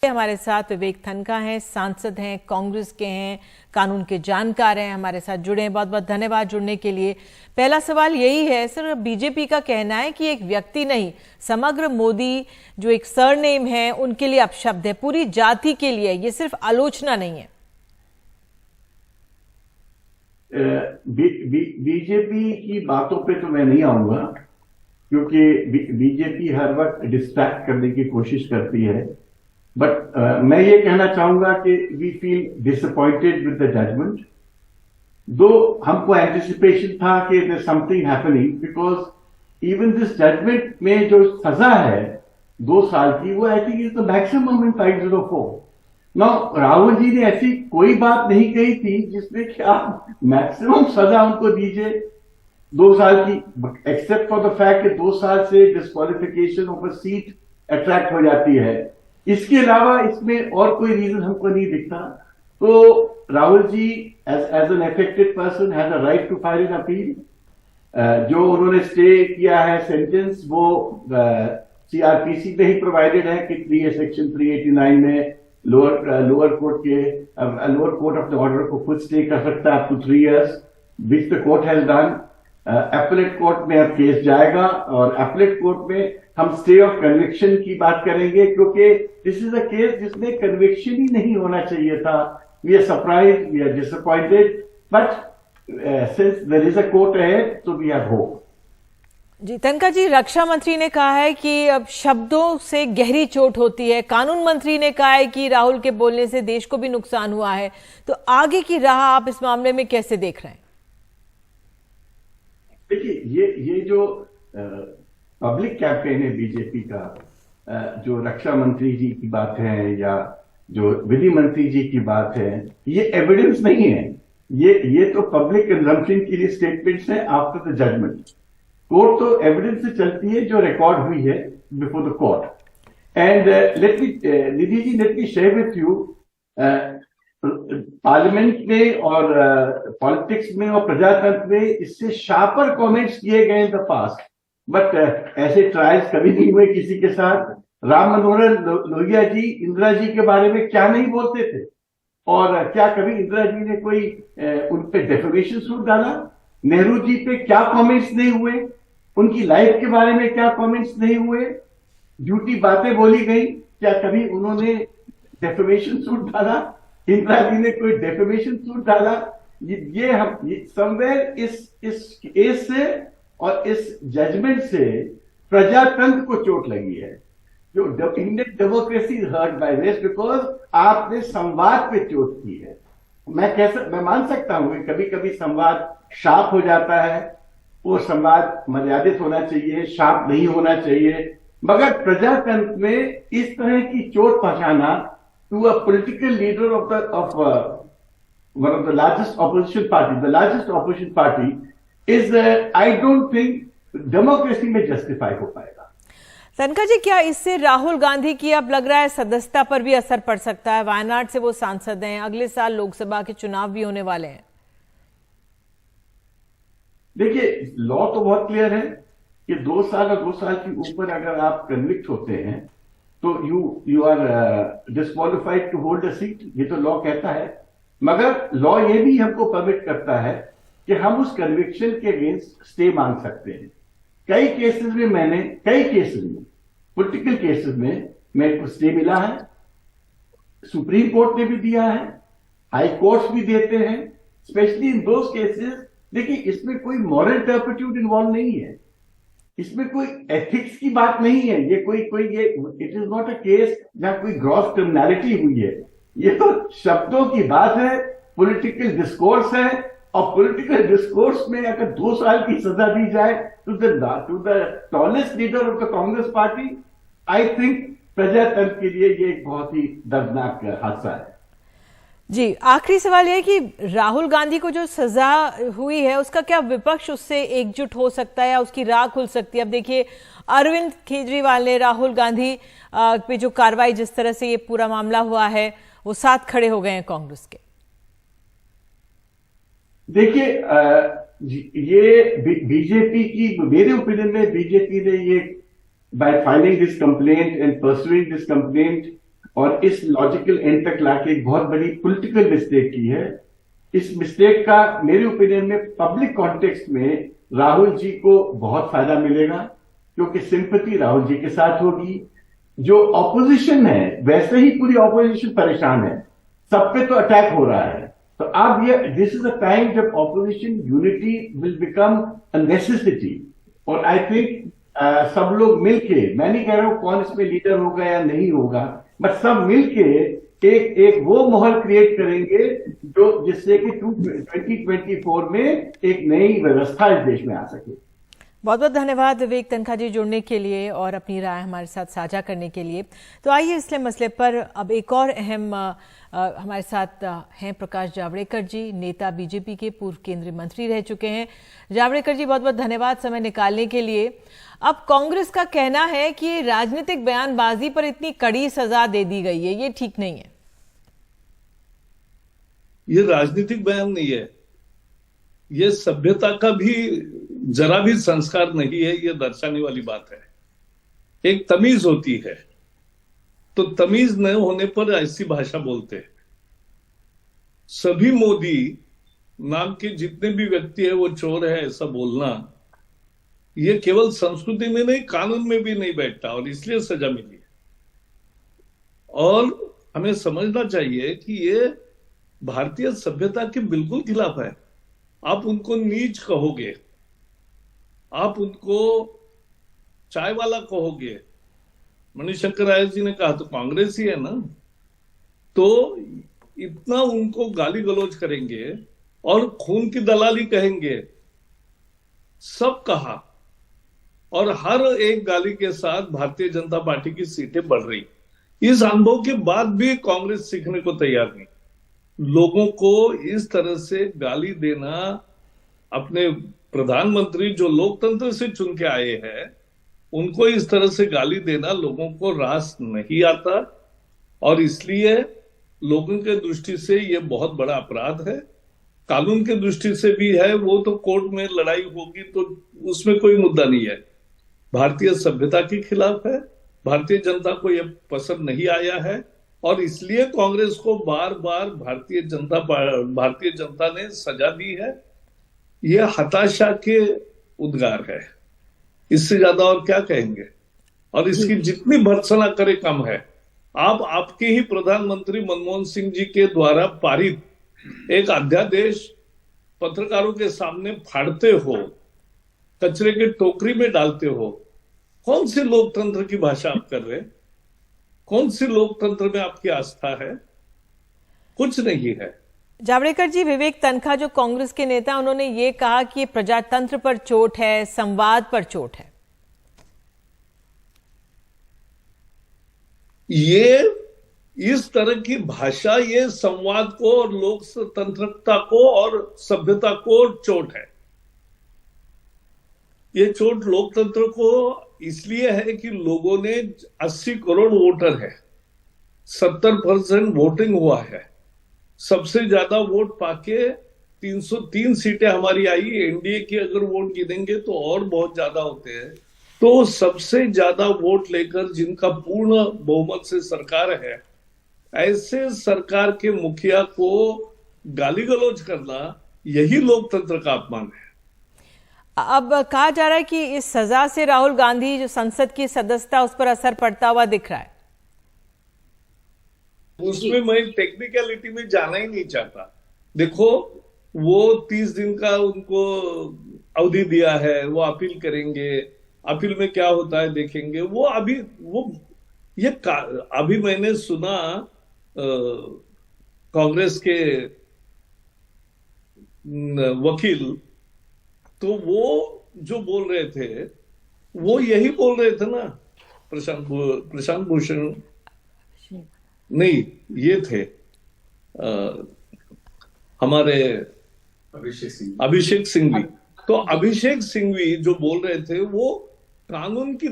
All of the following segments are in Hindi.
हमारे साथ विवेक तन्खा हैं, सांसद हैं, कांग्रेस के हैं, कानून के जानकार हैं, हमारे साथ जुड़े हैं। बहुत बहुत धन्यवाद जुड़ने के लिए। पहला सवाल यही है सर, बीजेपी का कहना है कि एक व्यक्ति नहीं, समग्र मोदी जो एक सरनेम है उनके लिए अपशब्द है, पूरी जाति के लिए, ये सिर्फ आलोचना नहीं है। बीजेपी की बातों पे तो मैं नहीं आऊंगा, क्योंकि बीजेपी हर वक्त डिस्ट्रैक्ट करने की कोशिश करती है। बट मैं ये कहना चाहूंगा कि we feel disappointed with the judgement, though हमको एंटिसिपेशन था कि there something happening, because even this judgement में जो सजा है 2 साल की, वो I think is the maximum in 504। Now Rahul ji ने ऐसी कोई बात नहीं कही थी जिसमें कि आप मैक्सिमम सजा उनको दीजिए 2 साल की, एक्सेप्ट फॉर द फैक्ट कि 2 साल से disqualification of a seat attract हो जाती है। इसके अलावा इसमें और कोई रीजन हमको नहीं दिखता। तो Rahul ji as an affected person has a right to file an appeal. जो उन्होंने स्टे किया है सेंटेंस, वो सीआरपीसी में ही प्रोवाइडेड है कि सेक्शन 389 में lower court of the order को खुद स्टे कर सकता है up to 3 years, which the court has done. Appellate court में अब केस जाएगा और एपलेट कोर्ट में हम स्टे ऑफ कन्विक्शन की बात करेंगे, क्योंकि दिस इज अ केस जिसमें कन्विक्शन ही नहीं होना चाहिए था। We are surprise, we are disappointed, but since there is a court ahead, so we have hope. जी तन्खा जी, रक्षा मंत्री ने कहा है कि अब शब्दों से गहरी चोट होती है, कानून मंत्री ने कहा है कि राहुल के बोलने से देश को भी नुकसान हुआ है, तो आगे की राह आप इस मामले में कैसे देख रहे हैं? देखिए, ये जो पब्लिक कैंपेन है बीजेपी का, जो रक्षा मंत्री जी की बात है या जो विधि मंत्री जी की बात है, ये एविडेंस नहीं है। ये तो पब्लिक कंजम्पशन के लिए स्टेटमेंट्स हैं आफ्टर द जजमेंट। कोर्ट तो एविडेंस से चलती है जो रिकॉर्ड हुई है before the court. And Nidhi ji, let me share with you, parliament में और पॉलिटिक्स में और प्रजातंत्र में इससे शार्पर कमेंट्स किए गए इन द पास्ट, बट ऐसे ट्रायल्स कभी नहीं हुए किसी के साथ। राम मनोहर लोहिया जी इंदिरा जी के बारे में क्या नहीं बोलते थे, और क्या कभी इंदिरा जी ने कोई उन पे डेफेमेशन सूट डाला? नेहरू जी पे क्या कमेंट्स नहीं हुए? उनकी लाइफ के बारे में क्या कमेंट्स नहीं हुए? झूठी बातें बोली गई, क्या कभी उन्होंने डेफेमेशन सूट डाला? इंदिरा जी ने कोई डेफेमेशन सूट डाला? ये समवेयर इस केस से और इस जजमेंट से प्रजातंत्र को चोट लगी है। जो Indian democracy is hurt by this, because आपने संवाद पे चोट की है। मैं मान सकता हूं कि कभी कभी संवाद शार्प हो जाता है, वो संवाद मर्यादित होना चाहिए, शार्प नहीं होना चाहिए, मगर प्रजातंत्र में इस तरह की चोट पहुंचाना to a political leader of one of the largest opposition party is I don't think democracy में जस्टिफाई हो पाएगा। तन्खा जी, क्या इससे राहुल गांधी की अब लग रहा है सदस्यता पर भी असर पड़ सकता है? वायनाड से वो सांसद हैं, अगले साल लोकसभा के चुनाव भी होने वाले हैं। देखिए, लॉ तो बहुत क्लियर है कि 2 साल और 2 साल के ऊपर अगर आप कन्विक्ट होते हैं तो you are disqualified to hold a seat, ये तो लॉ कहता है। मगर लॉ ये भी हमको परमिट करता है कि हम उस कन्विक्शन के अगेंस्ट स्टे मांग सकते हैं। कई केसेस में पॉलिटिकल केसेस में मेरे को स्टे मिला है, सुप्रीम कोर्ट ने भी दिया है, हाई कोर्ट्स भी देते हैं, स्पेशली इन दोज केसेस। देखिए, इसमें कोई मॉरल टर्पिट्यूड इन्वॉल्व नहीं है, इसमें कोई एथिक्स की बात नहीं है। ये it is not a case जहां कोई ग्रॉस क्रिमिनलिटी हुई है। ये तो शब्दों की बात है, पॉलिटिकल डिस्कोर्स है, और पॉलिटिकल डिस्कोर्स में अगर 2 साल की सजा दी जाए to the tallest leader of the Congress party, I think प्रजातंत्र के लिए ये एक बहुत ही दर्दनाक हादसा है। जी, आखिरी सवाल यह है कि राहुल गांधी को जो सजा हुई है उसका क्या विपक्ष उससे एकजुट हो सकता है या उसकी राह खुल सकती है? अब देखिए, अरविंद केजरीवाल ने राहुल गांधी पे जो कार्रवाई, जिस तरह से ये पूरा मामला हुआ है, वो साथ खड़े हो गए हैं कांग्रेस के। देखिए, ये बीजेपी की, मेरे ओपिनियन में बीजेपी ने ये bye filing this complaint and pursuing this complaint और इस लॉजिकल एंड तक लाके एक बहुत बड़ी पॉलिटिकल मिस्टेक की है। इस मिस्टेक का मेरे ओपिनियन में पब्लिक कॉन्टेक्स्ट में राहुल जी को बहुत फायदा मिलेगा, क्योंकि सिंपैथी राहुल जी के साथ होगी। जो ऑपोजिशन है, वैसे ही पूरी ऑपोजिशन परेशान है, सब पे तो अटैक हो रहा है। तो अब ये दिस इज अ टाइम जब opposition unity will become a necessity. और आई थिंक सब लोग मिलके, मैं नहीं कह रहा हूं कौन इसमें लीडर होगा या नहीं होगा, बट सब मिलके एक वो माहौल क्रिएट करेंगे जो जिससे कि 2024 में एक नई व्यवस्था इस देश में आ सके। बहुत बहुत धन्यवाद विवेक तनखा जी जुड़ने के लिए और अपनी राय हमारे साथ साझा करने के लिए। तो आइए इसलिए मसले पर अब एक और अहम हमारे साथ हैं प्रकाश जावड़ेकर जी, नेता बीजेपी के पूर्व केंद्रीय मंत्री रह चुके हैं। जावड़ेकर जी बहुत बहुत धन्यवाद समय निकालने के लिए। अब कांग्रेस का कहना है कि राजनीतिक बयानबाजी पर इतनी कड़ी सजा दे दी गई है, ये ठीक नहीं है। ये राजनीतिक बयान नहीं है, ये सभ्यता का भी जरा भी संस्कार नहीं है, ये दर्शाने वाली बात है। एक तमीज होती है, तो तमीज न होने पर ऐसी भाषा बोलते हैं। सभी मोदी नाम के जितने भी व्यक्ति है वो चोर है ऐसा बोलना, ये केवल संस्कृति में नहीं कानून में भी नहीं बैठता, और इसलिए सजा मिली है। और हमें समझना चाहिए कि ये भारतीय सभ्यता के बिल्कुल खिलाफ है। आप उनको नीच कहोगे, आप उनको चाय वाला कहोगे, मणिशंकर आयर जी ने कहा तो कांग्रेस ही है ना, तो इतना उनको गाली गलौज करेंगे और खून की दलाली कहेंगे, सब कहा। और हर एक गाली के साथ भारतीय जनता पार्टी की सीटें बढ़ रही। इस अनुभव के बाद भी कांग्रेस सीखने को तैयार नहीं। लोगों को इस तरह से गाली देना, अपने प्रधानमंत्री जो लोकतंत्र से चुन के आए हैं उनको इस तरह से गाली देना लोगों को रास नहीं आता, और इसलिए लोगों के दृष्टि से ये बहुत बड़ा अपराध है। कानून के दृष्टि से भी है, वो तो कोर्ट में लड़ाई होगी तो उसमें कोई मुद्दा नहीं है। भारतीय सभ्यता के खिलाफ है, भारतीय जनता को यह पसंद नहीं आया है, और इसलिए कांग्रेस को बार बार भारतीय जनता ने सजा दी है। यह हताशा के उद्गार है, इससे ज्यादा और क्या कहेंगे। और इसकी जितनी भर्त्सना करे कम है। आप आपके ही प्रधानमंत्री मनमोहन सिंह जी के द्वारा पारित एक अध्यादेश पत्रकारों के सामने फाड़ते हो, कचरे के टोकरी में डालते हो। कौन सी लोकतंत्र की भाषा आप कर रहे? कौन सी लोकतंत्र में आपकी आस्था है? कुछ नहीं है। जावड़ेकर जी, विवेक तनखा जो कांग्रेस के नेता, उन्होंने ये कहा कि ये प्रजातंत्र पर चोट है, संवाद पर चोट है। ये इस तरह की भाषा ये संवाद को और लोकतंत्रता को और सभ्यता को चोट है। ये चोट लोकतंत्र को इसलिए है कि लोगों ने 80 करोड़ वोटर है, 70% वोटिंग हुआ है, सबसे ज्यादा वोट पाके 303 सीटें हमारी आई। एनडीए की अगर वोट गिनेंगे तो और बहुत ज्यादा होते हैं। तो सबसे ज्यादा वोट लेकर जिनका पूर्ण बहुमत से सरकार है, ऐसे सरकार के मुखिया को गाली गलौज करना यही लोकतंत्र का अपमान है। अब कहा जा रहा है कि इस सजा से राहुल गांधी जो संसद की सदस्यता, उस पर असर पड़ता हुआ दिख रहा है। उसमें मैं टेक्निकलिटी में जाना ही नहीं चाहता। देखो, वो 30 दिन का उनको अवधि दिया है, वो अपील करेंगे, अपील में क्या होता है देखेंगे। वो अभी मैंने सुना कांग्रेस के वकील, तो वो जो बोल रहे थे वो यही बोल रहे थे ना, प्रशांत भूषण नहीं, ये थे हमारे अभिषेक सिंघवी। तो अभिषेक सिंघवी जो बोल रहे थे वो कानून की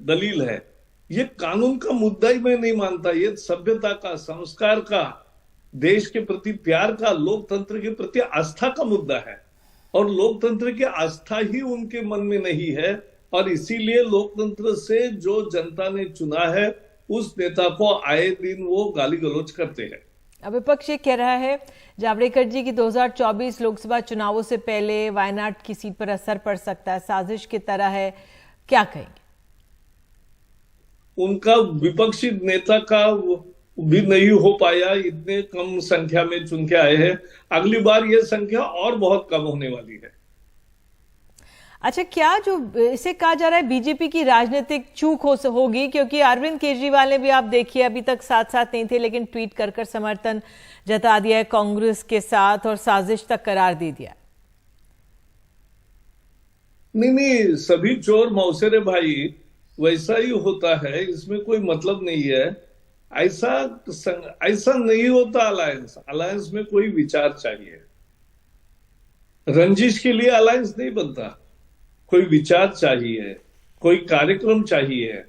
दलील है। ये कानून का मुद्दा ही मैं नहीं मानता। ये सभ्यता का, संस्कार का, देश के प्रति प्यार का, लोकतंत्र के प्रति आस्था का मुद्दा है। और लोकतंत्र की आस्था ही उनके मन में नहीं है, और इसीलिए लोकतंत्र से जो जनता ने चुना है उस नेता को आए दिन वो गाली गलौज करते हैं। अब विपक्ष ये कह रहा है जावड़ेकर जी की 2024 लोकसभा चुनावों से पहले वायनाड की सीट पर असर पड़ सकता है, साजिश की तरह है, क्या कहेंगे? उनका विपक्षी नेता का भी नहीं हो पाया, इतने कम संख्या में चुन के आए हैं। अगली बार ये संख्या और बहुत कम होने वाली है। अच्छा, क्या जो इसे कहा जा रहा है बीजेपी की राजनीतिक चूक होगी, क्योंकि अरविंद केजरीवाल ने भी आप देखिए अभी तक साथ नहीं थे, लेकिन ट्वीट कर समर्थन जता दिया है कांग्रेस के साथ और साजिश तक करार दे दिया। नहीं, सभी चोर मौसेरे भाई, वैसा ही होता है, इसमें कोई मतलब नहीं है। ऐसा नहीं होता। अलायंस में कोई विचार चाहिए। रंजिश के लिए अलायंस नहीं बनता, कोई विचार चाहिए, कोई कार्यक्रम चाहिए,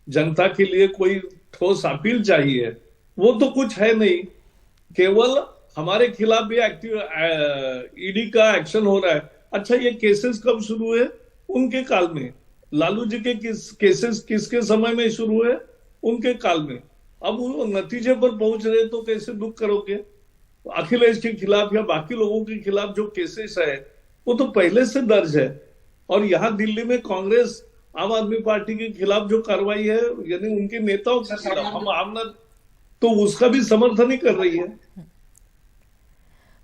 जनता के लिए कोई ठोस अपील चाहिए। वो तो कुछ है नहीं। केवल हमारे खिलाफ भी ईडी का एक्शन हो रहा है। अच्छा, ये केसेस कब शुरू हुए? उनके काल में। लालू जी के केसेस किसके समय में शुरू हुए? उनके काल में। अब वो नतीजे पर पहुंच रहे तो कैसे दुख करोगे? अखिलेश के खिलाफ या बाकी लोगों के खिलाफ जो केसेस है वो तो पहले से दर्ज है। और यहां दिल्ली में कांग्रेस आम आदमी पार्टी के खिलाफ जो कार्रवाई है, यानी उनके नेताओं के खिलाफ, हम आमना तो उसका भी समर्थन ही कर रही है।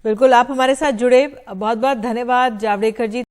बिल्कुल, आप हमारे साथ जुड़े, बहुत बहुत धन्यवाद जावड़ेकर जी।